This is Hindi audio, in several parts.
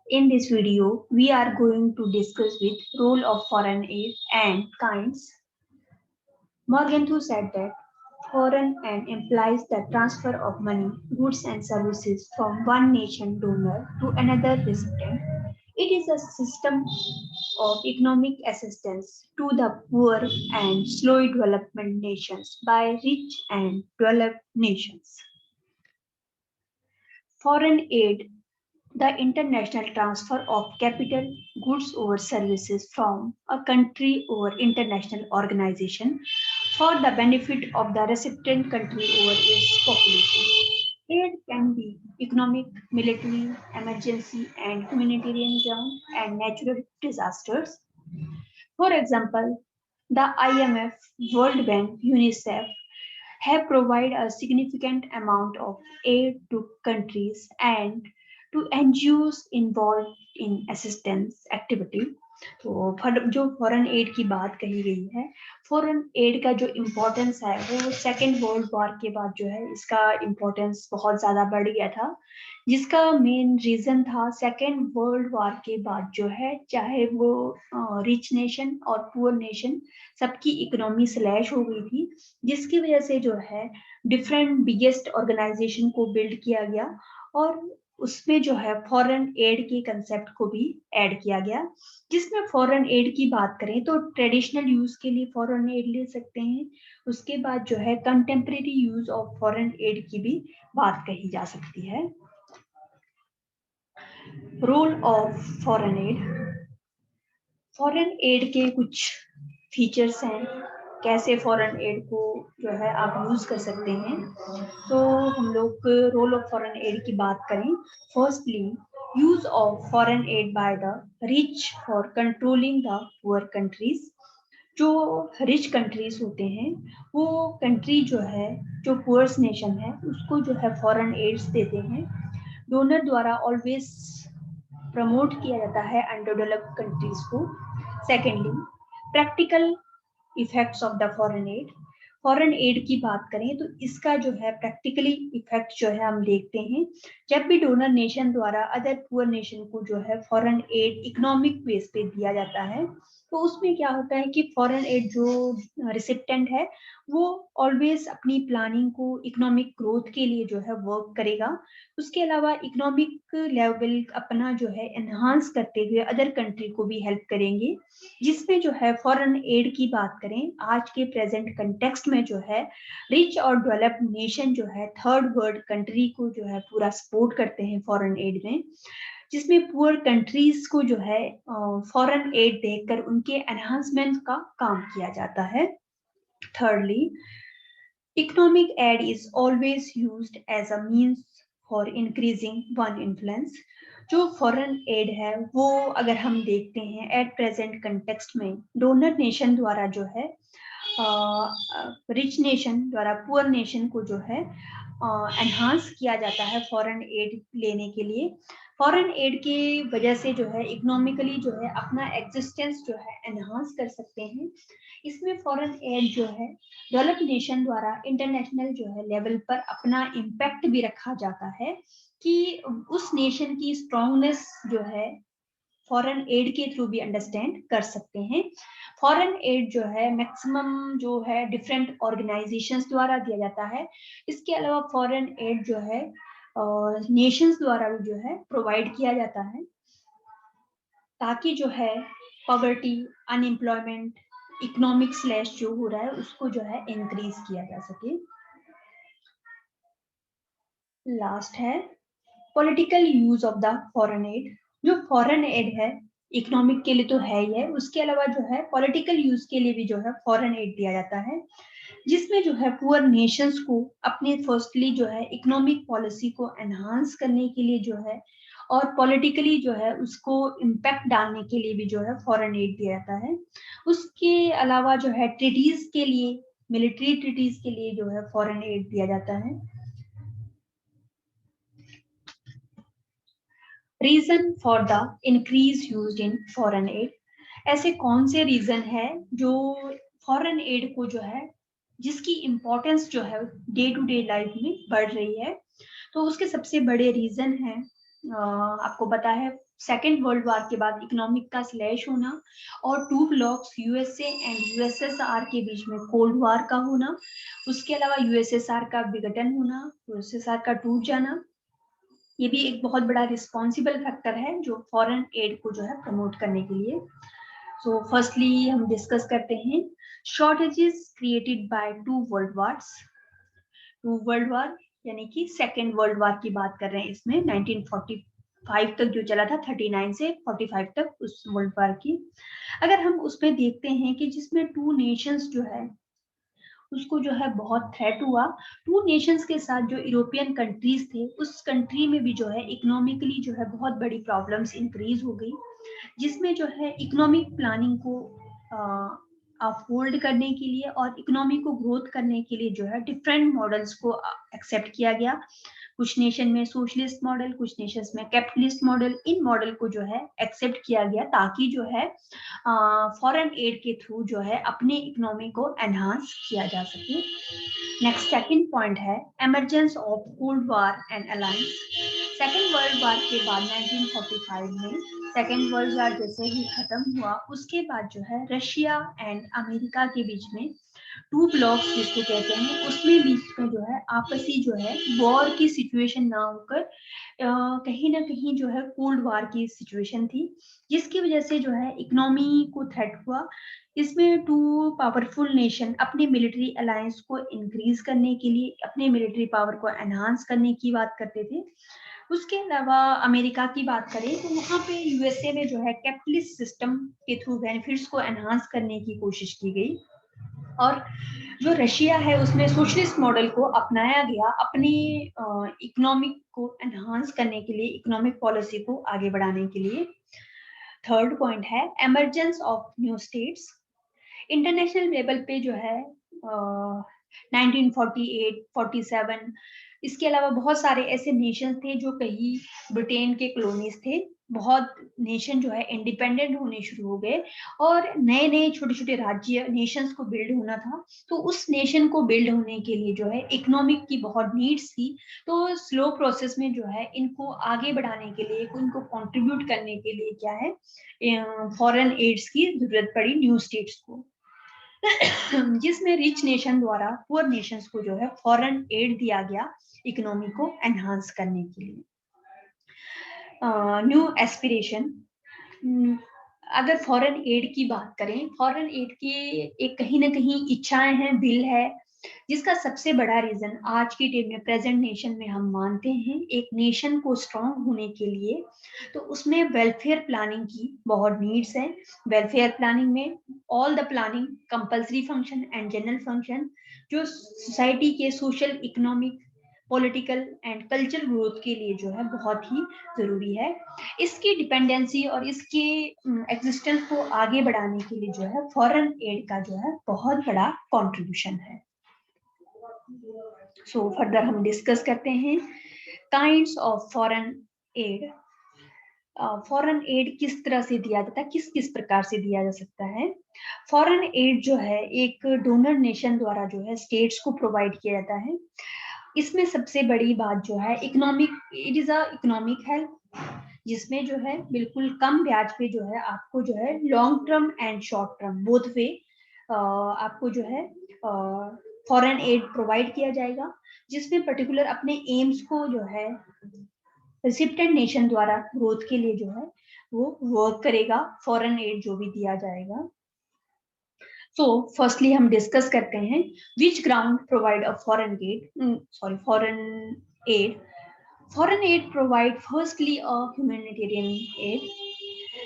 In this video, we are going to discuss with role of foreign aid and kinds. Morgenthau said that foreign aid implies the transfer of money, goods and services from one nation donor to another recipient. It is a system of economic assistance to the poor and slow development nations by rich and developed nations. Foreign aid, the international transfer of capital, goods or services from a country or international organization for the benefit of the recipient country or its population. Aid can be economic, military, emergency and humanitarian ground and natural disasters. For example, the IMF, World Bank, UNICEF have provided a significant amount of aid to countries and to NGOs involved in assistance activity. तो जो फॉरेन एड की बात कही गई है, फॉरेन एड का जो इम्पोर्टेंस है वो सेकेंड वर्ल्ड वॉर के बाद जो है इसका इम्पोर्टेंस बहुत ज्यादा बढ़ गया था, जिसका मेन रीजन था सेकेंड वर्ल्ड वॉर के बाद जो है चाहे वो रिच नेशन और पुअर नेशन सबकी इकोनॉमी स्लैश हो गई थी, जिसकी वजह से जो है डिफरेंट बिगेस्ट ऑर्गेनाइजेशन को बिल्ड किया गया और उसमें जो है फॉरेन एड के कंसेप्ट को भी ऐड किया गया, जिसमें फॉरेन एड की बात करें तो ट्रेडिशनल यूज के लिए फॉरेन एड ले सकते हैं, उसके बाद जो है contemporary use of foreign aid की भी बात कही जा सकती है। Role of foreign aid, foreign aid के कुछ फीचर्स हैं, कैसे फॉरेन एड को जो है आप यूज कर सकते हैं। तो हम लोग रोल ऑफ फॉरेन एड की बात करें, firstly use of foreign add by the rich for controlling the poor countries. जो रिच कंट्रीज होते हैं वो कंट्री जो है जो पुअर्स नेशन है उसको जो है फॉरेन एड्स देते हैं, डोनर द्वारा ऑलवेज प्रमोट किया जाता है अंडर डेवलप्ड कंट्रीज को। Secondly practical effects of the foreign aid, foreign aid की बात करें तो इसका जो है प्रैक्टिकली इफेक्ट जो है हम देखते हैं, जब भी डोनर नेशन द्वारा अदर पुअर नेशन को जो है फॉरेन एड इकोनॉमिक बेस पे दिया जाता है, तो उसमें क्या होता है कि फॉरेन एड जो रिसिप्टेंट है वो ऑलवेज अपनी प्लानिंग को इकोनॉमिक ग्रोथ के लिए जो है वर्क करेगा, उसके अलावा इकोनॉमिक लेवल अपना जो है एनहांस करते हुए अदर कंट्री को भी हेल्प करेंगे, जिसमें जो है फॉरेन एड की बात करें आज के प्रेजेंट कंटेक्स्ट में जो है रिच और डेवलप्ड नेशन जो है थर्ड वर्ल्ड कंट्री को जो है पूरा सपोर्ट करते हैं फॉरेन एड में, जिसमें पुअर कंट्रीज को जो है फॉरेन एड देकर उनके एनहांसमेंट का काम किया जाता है। Thirdly economic aid is always used as a means for increasing one influence. जो फॉरेन एड है वो अगर हम देखते हैं एट प्रेजेंट कंटेक्स्ट में डोनर नेशन द्वारा जो है रिच नेशन द्वारा पुअर नेशन को जो है एनहांस किया जाता है फॉरेन एड लेने के लिए। फॉरेन एड की वजह से जो है इकोनॉमिकली जो है अपना एग्जिस्टेंस जो है एनहांस कर सकते हैं। इसमें फॉरेन एड जो है डेवलप्ड नेशन द्वारा इंटरनेशनल जो है लेवल पर अपना इम्पैक्ट भी रखा जाता है कि उस नेशन की स्ट्रांगनेस जो है फॉरेन एड के थ्रू भी अंडरस्टैंड कर सकते हैं। फॉरेन एड जो है मैक्सिमम जो है डिफरेंट ऑर्गेनाइजेशंस द्वारा दिया जाता है, इसके अलावा फॉरेन एड जो है नेशंस द्वारा भी जो है प्रोवाइड किया जाता है, ताकि जो है पॉवर्टी, अनएम्प्लॉयमेंट, इकोनॉमिक स्लैश जो हो रहा है उसको जो है इंक्रीज किया जा सके। लास्ट है political use of the foreign add. जो फॉरेन एड है इकोनॉमिक के लिए तो है ही है, उसके अलावा जो है पॉलिटिकल यूज के लिए भी जो है फॉरेन एड दिया जाता है, जिसमें जो है पुअर नेशंस को अपने फर्स्टली जो है इकोनॉमिक पॉलिसी को एनहांस करने के लिए जो है और पॉलिटिकली जो है उसको इम्पैक्ट डालने के लिए भी जो है फॉरेन एड दिया जाता है। उसके अलावा जो है ट्रीटीज के लिए, मिलिट्री ट्रीटीज के लिए जो है फॉरेन एड दिया जाता है। Reason for the increase used in foreign aid, ऐसे कौन से रीजन है जो फॉरेन एड को जो है जिसकी इम्पोर्टेंस जो है डे टू डे लाइफ में बढ़ रही है। तो उसके सबसे बड़े रीजन है आपको पता है सेकेंड वर्ल्ड वॉर के बाद इकोनॉमिक का स्लैश होना और two blocks USA and USSR के बीच में कोल्ड वॉर का होना, उसके अलावा यूएसएसआर का विघटन होना, यूएसएसआर का टूट जाना, ये भी एक बहुत बड़ा रिस्पॉन्सिबल फैक्टर है जो फॉरेन एड को जो है प्रमोट करने के लिए। सो फर्स्टली हम डिस्कस करते हैं shortages created by two world wars. Two world war यानी कि सेकेंड वर्ल्ड वॉर की बात कर रहे हैं इसमें, 1945 तक जो चला था, 39 से 45 तक उस वर्ल्ड वॉर की। अगर हम उसमें देखते हैं कि जिसमें टू नेशंस जो है उसको जो है बहुत थ्रेट हुआ, टू नेशंस के साथ जो यूरोपियन कंट्रीज थे उस कंट्री में भी जो है इकोनॉमिकली जो है बहुत बड़ी प्रॉब्लम्स इंक्रीज हो गई, जिसमें जो है इकोनॉमिक प्लानिंग को अफोर्ड करने के लिए और इकोनॉमी को ग्रोथ करने के लिए जो है डिफरेंट मॉडल्स को एक्सेप्ट किया गया। कुछ नेशन में सोशलिस्ट मॉडल, कुछ नेशंस में कैपिटलिस्ट मॉडल, इन मॉडल को जो है एक्सेप्ट किया गया ताकि जो है फॉरेन एड के थ्रू जो है अपने इकोनॉमी को एनहांस किया जा सके। नेक्स्ट सेकंड पॉइंट है emergence of cold war and alliance. Second world war के बाद 1945 में सेकेंड वर्ल्ड वॉर जैसे ही खत्म हुआ उसके बाद जो है रशिया एंड अमेरिका के बीच में टू ब्लॉक्स जिसको कहते हैं उसमें बीच में जो है आपसी जो है वॉर की सिचुएशन ना होकर कहीं ना कहीं जो है कोल्ड वॉर की सिचुएशन थी, जिसकी वजह से जो है इकोनॉमी को थ्रेट हुआ। इसमें टू पावरफुल नेशन अपने मिलिट्री अलायंस को इंक्रीज करने के लिए अपने मिलिट्री पावर को एनहांस करने की बात करते थे। उसके अलावा अमेरिका की बात करें तो वहाँ पे यूएसए में जो है कैपिटलिस्ट सिस्टम के थ्रू बेनिफिट्स को एनहांस करने की कोशिश की गई, और जो रशिया है उसमें सोशलिस्ट मॉडल को अपनाया गया अपनी इकोनॉमिक को एनहांस करने के लिए, इकोनॉमिक पॉलिसी को आगे बढ़ाने के लिए। थर्ड पॉइंट है emergence of new states. International level पे जो है 1948, 47, इसके अलावा बहुत सारे ऐसे नेशन थे जो कहीं ब्रिटेन के कॉलोनीज थे, बहुत नेशन जो है इंडिपेंडेंट होने शुरू हो गए और नए नए छोटे छोटे राज्य नेशंस को बिल्ड होना था। तो उस नेशन को बिल्ड होने के लिए जो है इकोनॉमिक की बहुत नीड्स थी, तो स्लो प्रोसेस में जो है इनको आगे बढ़ाने के लिए, इनको कंट्रीब्यूट करने के लिए क्या है फॉरेन एड्स की जरूरत पड़ी न्यू स्टेट्स को, जिसमें रिच नेशन द्वारा पुअर नेशंस को जो है फॉरेन एड दिया गया इकोनॉमी को एनहांस करने के लिए। न्यू एस्पिरेशन, अगर फॉरेन एड की बात करें, फॉरेन एड की एक कहीं ना कहीं इच्छाएं हैं, दिल है, जिसका सबसे बड़ा रीजन आज की डेट में प्रेजेंट नेशन में हम मानते हैं एक नेशन को स्ट्रांग होने के लिए तो उसमें वेलफेयर प्लानिंग की बहुत नीड्स है। वेलफेयर प्लानिंग में all the planning compulsory function and general function जो सोसाइटी के social, economic, political and cultural growth के लिए जो है बहुत ही जरूरी है। इसकी डिपेंडेंसी और इसके एग्जिस्टेंस को आगे बढ़ाने के लिए जो है फॉरेन एड का जो है बहुत बड़ा कंट्रीब्यूशन है। सो फर्दर हम डिस्कस करते हैं kinds of foreign aid. Foreign add किस तरह से दिया जाता है, किस किस प्रकार से दिया जा सकता है। फॉरेन एड जो है एक डोनर नेशन द्वारा जो है स्टेट्स को प्रोवाइड किया जाता है। इसमें सबसे बड़ी बात जो है economic, it is a economic help, जिसमें जो है बिल्कुल कम ब्याज पे जो है आपको जो है long term and short term both way आपको जो है फॉरेन एड प्रोवाइड किया जाएगा, जिसमें पर्टिकुलर अपने एम्स को जो है रेसिपिएंट नेशन द्वारा ग्रोथ के लिए जो है वो वर्क करेगा फॉरेन एड जो भी दिया जाएगा। सो फर्स्टली हम डिस्कस करते हैं which ground provide a foreign aid. Foreign aid provide firstly a humanitarian aid,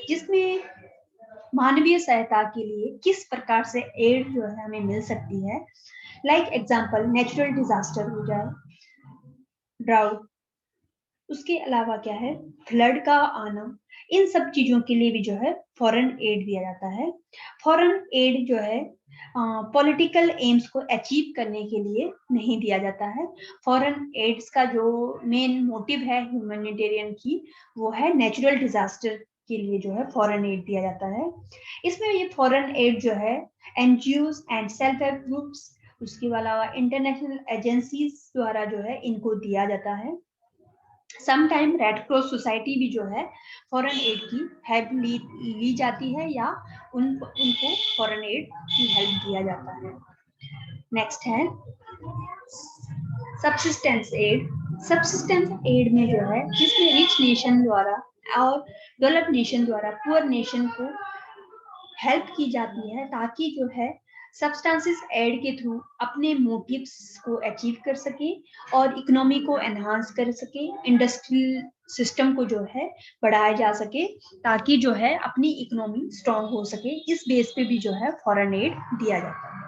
जिसमें मानवीय सहायता के लिए किस प्रकार से एड जो है हमें मिल सकती है। लाइक एग्जांपल नेचुरल डिजास्टर हो जाए, ड्राउट, उसके अलावा क्या है फ्लड का आना, इन सब चीजों के लिए भी जो है फॉरेन एड दिया जाता है। फॉरेन एड जो है पॉलिटिकल एम्स को अचीव करने के लिए नहीं दिया जाता है। फॉरेन एड्स का जो मेन मोटिव है ह्यूमैनिटेरियन की वो है नेचुरल डिजास्टर के लिए जो है फॉरेन एड दिया जाता है। इसमें ये फॉरेन एड जो है NGOs and self help groups, उसके अलावा इंटरनेशनल एजेंसीज द्वारा जो है इनको दिया जाता है। Some time Red Cross Society भी जो है फॉरेन एड की हेल्प ली जाती है या उनको फॉरेन एड की हेल्प दिया जाता है। नेक्स्ट है सबसिस्टेंस एड। सबसिस्टेंस एड में जो है जिसमें रिच नेशन द्वारा और डेवलप नेशन द्वारा पुअर नेशन को हेल्प की जाती है ताकि जो है सब्सटेंसेस एड के थ्रू अपने मोटिव्स को अचीव कर सके और इकोनॉमी को एनहांस कर सके, इंडस्ट्रियल सिस्टम को जो है बढ़ाया जा सके ताकि जो है अपनी इकोनॉमी स्ट्रांग हो सके। इस बेस पे भी जो है फॉरेन एड दिया जाता है।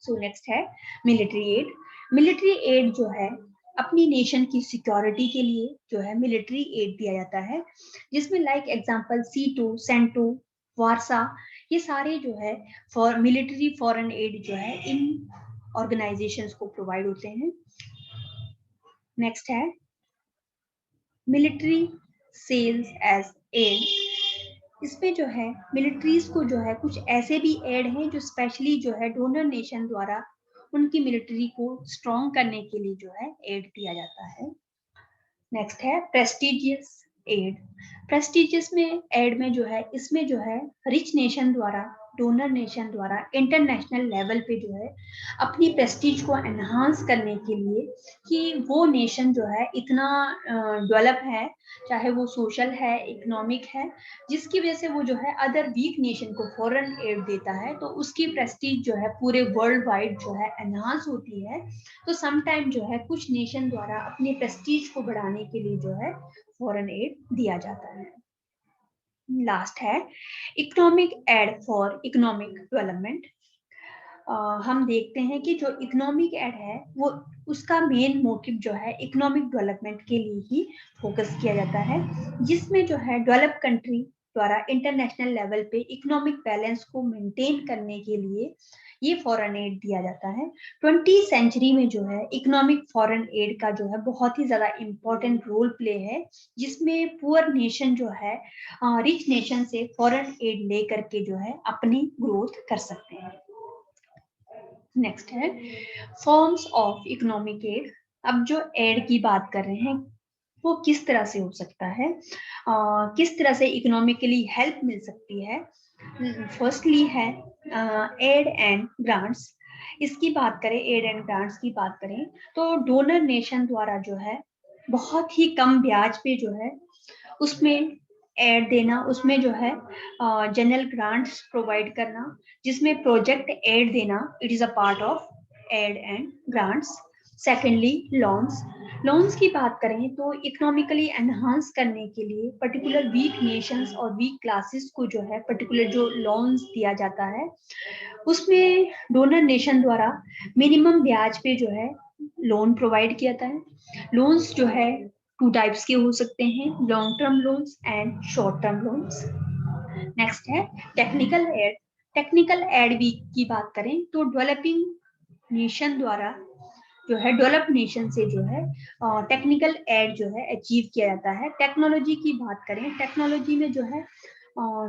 सो नेक्स्ट है मिलिट्री एड। मिलिट्री एड जो है अपनी नेशन की सिक्योरिटी के लिए जो है मिलिट्री एड दिया जाता है, जिसमें लाइक एग्जांपल सीटो, सेंटो, वारसा, ये सारे जो है फॉर मिलिट्री फॉरेन एड जो है इन ऑर्गेनाइजेशंस को प्रोवाइड होते हैं। नेक्स्ट है मिलिट्री सेल्स एज एड। इसमें जो है मिलिट्रीज को जो है कुछ ऐसे भी एड हैं जो स्पेशली जो है डोनर नेशन द्वारा उनकी मिलिट्री को स्ट्रॉन्ग करने के लिए जो है एड दिया जाता है। नेक्स्ट है प्रेस्टिजियस एड। प्रेस्टिजियस में एड में जो है इसमें जो है रिच नेशन द्वारा डोनर नेशन द्वारा इंटरनेशनल लेवल पे जो है अपनी प्रेस्टीज को एनहांस करने के लिए कि वो नेशन जो है इतना डेवलप है, चाहे वो सोशल है, इकोनॉमिक है, जिसकी वजह से वो जो है अदर वीक नेशन को फॉरेन एड देता है, तो उसकी प्रेस्टीज जो है पूरे वर्ल्ड वाइड जो है एनहांस होती है। तो समटाइम जो है कुछ नेशन द्वारा अपनी प्रेस्टीज को बढ़ाने के लिए जो है फॉरेन एड दिया जाता है। लास्ट है economic aid for economic development. हम देखते हैं कि जो इकोनॉमिक एड है वो उसका मेन मोटिव जो है इकोनॉमिक डेवलपमेंट के लिए ही फोकस किया जाता है, जिसमें जो है डेवलप कंट्री द्वारा इंटरनेशनल लेवल पे इकोनॉमिक बैलेंस को मेंटेन करने के लिए ये फॉरेन एड दिया जाता है। 20वीं सेंचुरी में जो है इकोनॉमिक फॉरेन एड का जो है बहुत ही ज्यादा इम्पोर्टेंट रोल प्ले है, जिसमें पुअर नेशन जो है रिच नेशन से फॉरेन एड ले करके जो है अपनी ग्रोथ कर सकते हैं। नेक्स्ट है फॉर्म्स ऑफ इकोनॉमिक एड। अब जो एड की बात कर रहे हैं वो किस तरह से हो सकता है, किस तरह से इकोनॉमिकली हेल्प मिल सकती है। फर्स्टली है एड एंड ग्रांट्स। इसकी बात करें, एड एंड ग्रांट्स की बात करें तो डोनर नेशन द्वारा जो है बहुत ही कम ब्याज पे जो है उसमें एड देना, उसमें जो है जनरल ग्रांट्स प्रोवाइड करना, जिसमें प्रोजेक्ट एड देना, it is a part of aid and grants. Secondly loans. Loans की बात करें तो इकोनॉमिकली एनहांस करने के लिए पर्टिकुलर वीक नेशंस और वीक क्लासेस को जो है पर्टिकुलर जो लोन्स दिया जाता है उसमें डोनर नेशन द्वारा मिनिमम ब्याज पे जो है लोन प्रोवाइड किया जाता है। लोन्स जो है टू टाइप्स के हो सकते हैं, long term loans and short term loans. Next है टेक्निकल एड। टेक्निकल एड की बात करें तो डेवलपिंग नेशन द्वारा जो है डेवलप नेशन से जो है टेक्निकल एड जो है अचीव किया जाता है। टेक्नोलॉजी की बात करें, टेक्नोलॉजी में जो है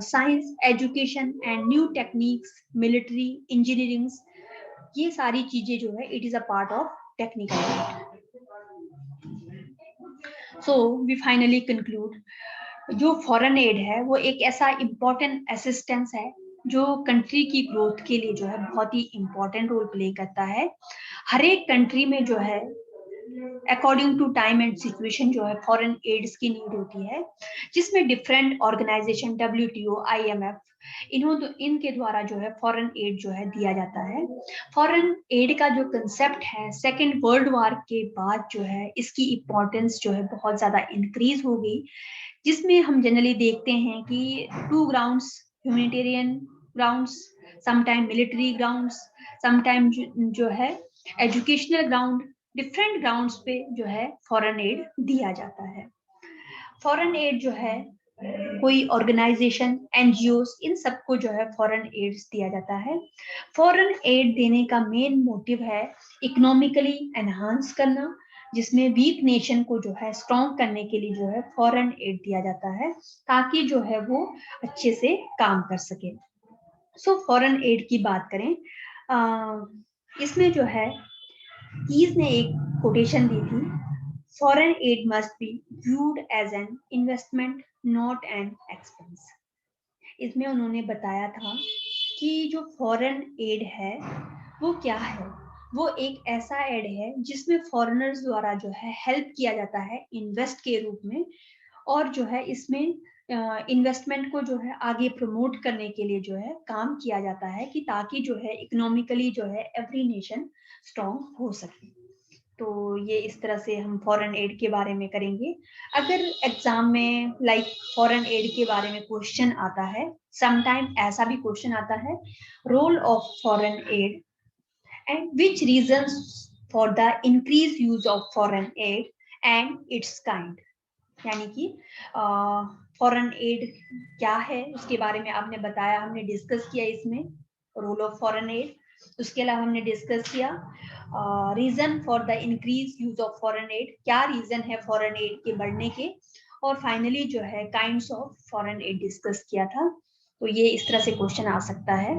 science, education and new techniques, military, engineering, ये सारी चीजें जो है it is a part of technical aid. So we finally conclude, जो फॉरेन एड है वो एक ऐसा इम्पोर्टेंट असिस्टेंस है जो कंट्री की ग्रोथ के लिए जो है बहुत ही इम्पोर्टेंट रोल प्ले करता है। हर एक कंट्री में जो है according to time and situation जो है फॉरेन एड्स की नीड होती है, जिसमें डिफरेंट ऑर्गेनाइजेशन WTO, IMF, इनके द्वारा जो है फॉरेन एड जो है दिया जाता है। फॉरेन एड का जो कंसेप्ट है सेकेंड वर्ल्ड वॉर के बाद जो है इसकी इम्पोर्टेंस जो है बहुत ज्यादा इंक्रीज हो गई, जिसमें हम जनरली देखते हैं कि two grounds, humanitarian grounds, sometime military grounds, sometime जो है एजुकेशनल ग्राउंड, डिफरेंट ग्राउंड्स पे जो है फॉरेन एड दिया जाता है। फॉरेन एड जो है कोई ऑर्गेनाइजेशन, NGO, इन सबको जो है फॉरेन एड्स दिया जाता है। फॉरेन एड देने का मेन मोटिव है इकोनॉमिकली एनहांस करना, जिसमें वीक नेशन को जो है स्ट्रॉन्ग करने के लिए जो है फॉरेन एड दिया जाता है ताकि जो है वो अच्छे से काम कर सके। सो फॉरेन एड की बात करें, इसमें जो है कीज ने एक कोटेशन दी थी, foreign aid must be viewed as an investment not an expense. इसमें उन्होंने बताया था कि जो फॉरेन एड है वो क्या है, वो एक ऐसा एड है जिसमें फॉरेनर्स द्वारा जो है हेल्प किया जाता है इन्वेस्ट के रूप में, और जो है इसमें इन्वेस्टमेंट को जो है आगे प्रमोट करने के लिए जो है काम किया जाता है कि ताकि जो है इकोनॉमिकली जो है एवरी नेशन स्ट्रॉन्ग हो सके। तो ये इस तरह से हम फॉरेन एड के बारे में करेंगे। अगर एग्जाम में लाइक फॉरेन एड के बारे में क्वेश्चन आता है, समटाइम ऐसा भी क्वेश्चन आता है, role of foreign aid and which reasons for the increase use of foreign aid and its kind. यानी कि फॉरेन एड क्या है उसके बारे में आपने बताया, हमने डिस्कस किया इसमें रोल ऑफ फॉरेन एड। उसके अलावा हमने डिस्कस किया reason for the increase use of foreign aid, क्या रीजन है फॉरेन एड के बढ़ने के, और फाइनली जो है kinds of foreign aid discuss किया था। तो ये इस तरह से क्वेश्चन आ सकता है।